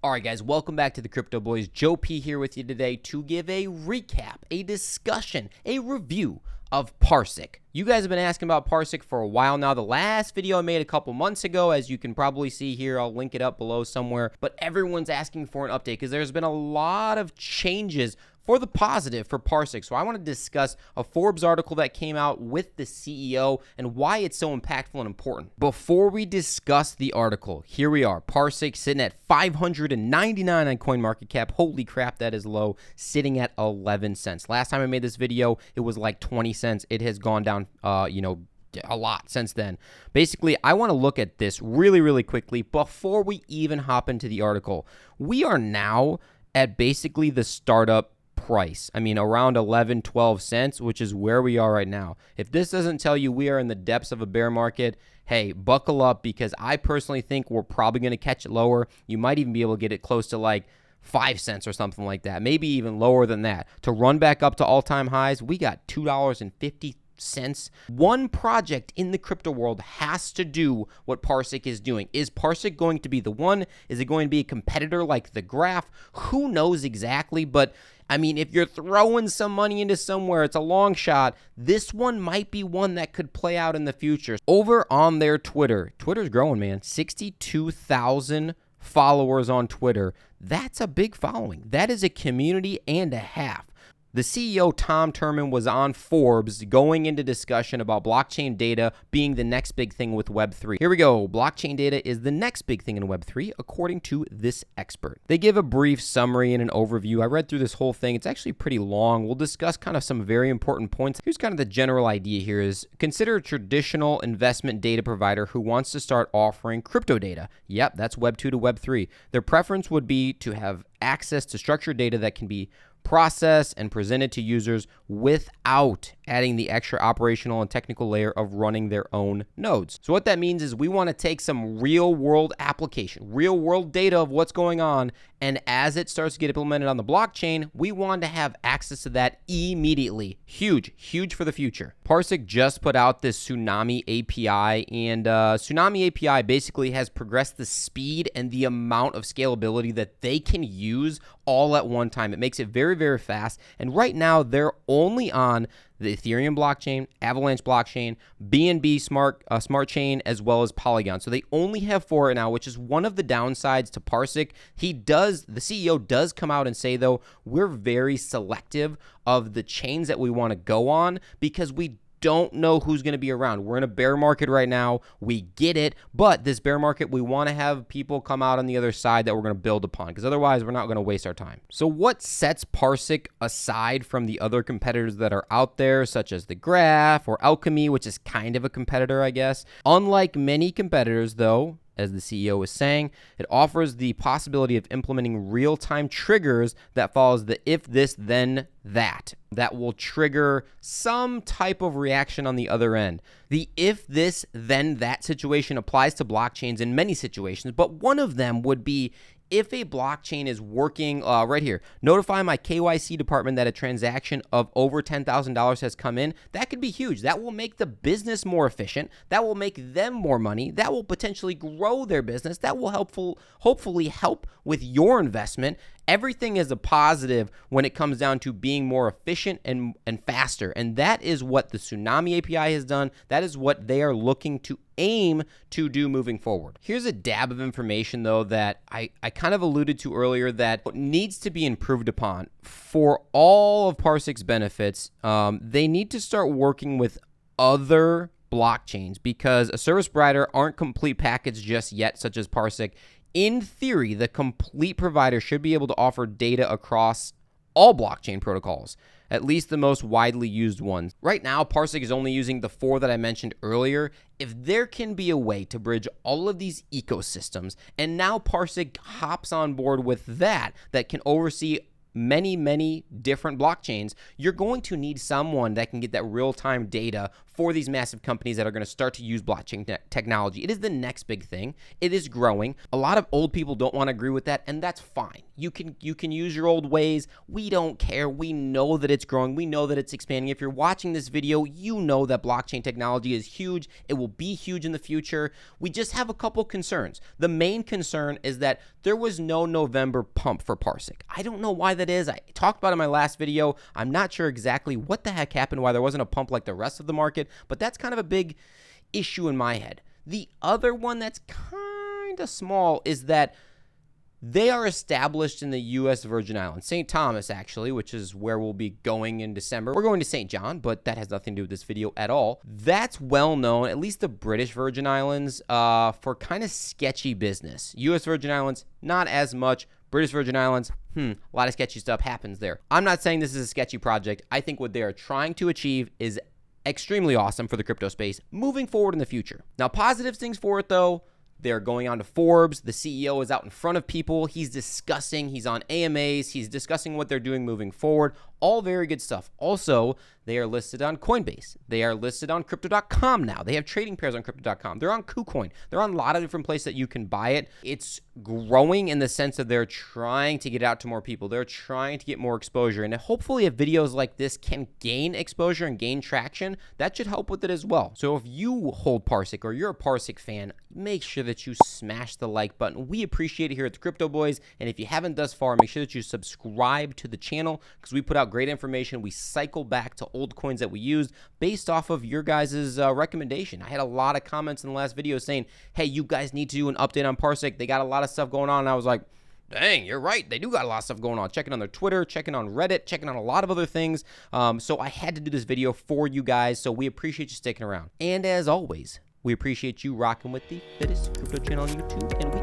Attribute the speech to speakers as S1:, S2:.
S1: All right, guys, welcome back to the Crypto Boys. Joe P here with you today to give a recap, a discussion, a review of Parsiq. You guys have been asking about Parsiq for a while now. The last video I made a couple months ago, as you can probably see here, I'll link it up below somewhere, but everyone's asking for an update because there's been a lot of changes for the positive for Parsiq. So I want to discuss a Forbes article that came out with the CEO and why it's so impactful and important. Before we discuss the article, here we are. Parsiq sitting at 599 on CoinMarketCap. Holy crap, that is low, sitting at 11 cents. Last time I made this video, it was like 20 cents. It has gone down, a lot since then. Basically, I want to look at this really quickly before we even hop into the article. We are now at basically the startup price. I mean, around 11, 12 cents, which is where we are right now. If this doesn't tell you we are in the depths of a bear market, hey, buckle up, because I personally think we're probably going to catch it lower. You might even be able to get it close to like 5 cents or something like that, maybe even lower than that. To run back up to all-time highs, we got $2.50. One project in the crypto world has to do what Parsiq is doing. Is Parsiq going to be the one? Is it going to be a competitor like the Graph? Who knows exactly, but I mean, if you're throwing some money into somewhere, it's a long shot. This one might be one that could play out in the future. Over on their Twitter's growing, man. 62,000 followers on Twitter. That's a big following. That is a community and a half. The CEO, Tom Turman, was on Forbes going into discussion about blockchain data being the next big thing with Web3. Here we go. Blockchain data is the next big thing in Web3, according to this expert. They give a brief summary and an overview. I read through this whole thing. It's actually pretty long. We'll discuss kind of some very important points. Here's kind of the general idea here is consider a traditional investment data provider who wants to start offering crypto data. Yep, that's Web 2 to Web 3. Their preference would be to have access to structured data that can be processed and presented to users without adding the extra operational and technical layer of running their own nodes. So what that means is we want to take some real world application, real world data of what's going on, and as it starts to get implemented on the blockchain, we want to have access to that immediately. Huge for the future. Parsiq just put out this Tsunami API, and Tsunami API basically has progressed the speed and the amount of scalability that they can use all at one time. It makes it very fast, and right now they're only on the Ethereum blockchain, Avalanche blockchain, BNB smart chain, as well as Polygon. So they only have 4 right now, which is one of the downsides to Parsiq. The CEO does come out and say, though, we're very selective of the chains that we want to go on because we don't know who's going to be around. We're in a bear market right now. We get it, but this bear market, we want to have people come out on the other side that we're going to build upon, because otherwise we're not going to waste our time. So what sets Parsiq aside from the other competitors that are out there, such as the Graph or Alchemy, which is kind of a competitor, I guess? Unlike many competitors, though, as the CEO was saying, it offers the possibility of implementing real-time triggers that follows the if this, then that will trigger some type of reaction on the other end. The if this, then that situation applies to blockchains in many situations, but one of them would be if a blockchain is working right here, notify my KYC department that a transaction of over $10,000 has come in. That could be huge. That will make the business more efficient. That will make them more money. That will potentially grow their business. That will hopefully help with your investment. Everything is a positive when it comes down to being more efficient and faster. And that is what the Tsunami API has done. That is what they are looking to aim to do moving forward. Here's a dab of information, though, that I kind of alluded to earlier that needs to be improved upon. For all of Parsiq's benefits, they need to start working with other blockchains, because a service provider aren't complete package just yet, such as Parsiq. In theory, the complete provider should be able to offer data across all blockchain protocols, at least the most widely used ones. Right now, Parsiq is only using the 4 that I mentioned earlier. If there can be a way to bridge all of these ecosystems, and now Parsiq hops on board with that can oversee many different blockchains, you're going to need someone that can get that real-time data for these massive companies that are going to start to use blockchain technology. It is the next big thing. It is growing. A lot of old people don't want to agree with that, and that's fine. You can use your old ways. We don't care. We know that it's growing. We know that it's expanding. If you're watching this video, you know that blockchain technology is huge. It will be huge in the future. We just have a couple concerns. The main concern is that there was no November pump for Parsiq. I don't know why that is. I talked about it in my last video. I'm not sure exactly what the heck happened, why there wasn't a pump like the rest of the market, but that's kind of a big issue in my head. The other one that's kind of small is that they are established in the U.S. Virgin Islands, St. Thomas, actually, which is where we'll be going in December. We're going to St. John, but that has nothing to do with this video at all. That's well known, at least the British Virgin Islands, for kind of sketchy business. U.S. Virgin Islands, not as much. British Virgin Islands, a lot of sketchy stuff happens there. I'm not saying this is a sketchy project. I think what they are trying to achieve is extremely awesome for the crypto space moving forward in the future. Now, positive things for it, though. They're going on to Forbes. The CEO is out in front of people. He's discussing. He's on AMAs. He's discussing what they're doing moving forward. All very good stuff. Also, they are listed on Coinbase. They are listed on Crypto.com now. They have trading pairs on Crypto.com. They're on KuCoin. They're on a lot of different places that you can buy it. It's growing in the sense that they're trying to get out to more people. They're trying to get more exposure. And hopefully, if videos like this can gain exposure and gain traction, that should help with it as well. So if you hold Parsiq or you're a Parsiq fan, make sure that you smash the like button. We appreciate it here at the Crypto Boys. And if you haven't thus far, make sure that you subscribe to the channel because we put out great information. We cycle back to old coins that we used based off of your guys' recommendation. I had a lot of comments in the last video saying, hey, you guys need to do an update on Parsiq. They got a lot of stuff going on. And I was like, dang, you're right. They do got a lot of stuff going on. Checking on their Twitter, checking on Reddit, checking on a lot of other things. So I had to do this video for you guys. So we appreciate you sticking around. And as always, we appreciate you rocking with the fittest crypto channel on YouTube. And we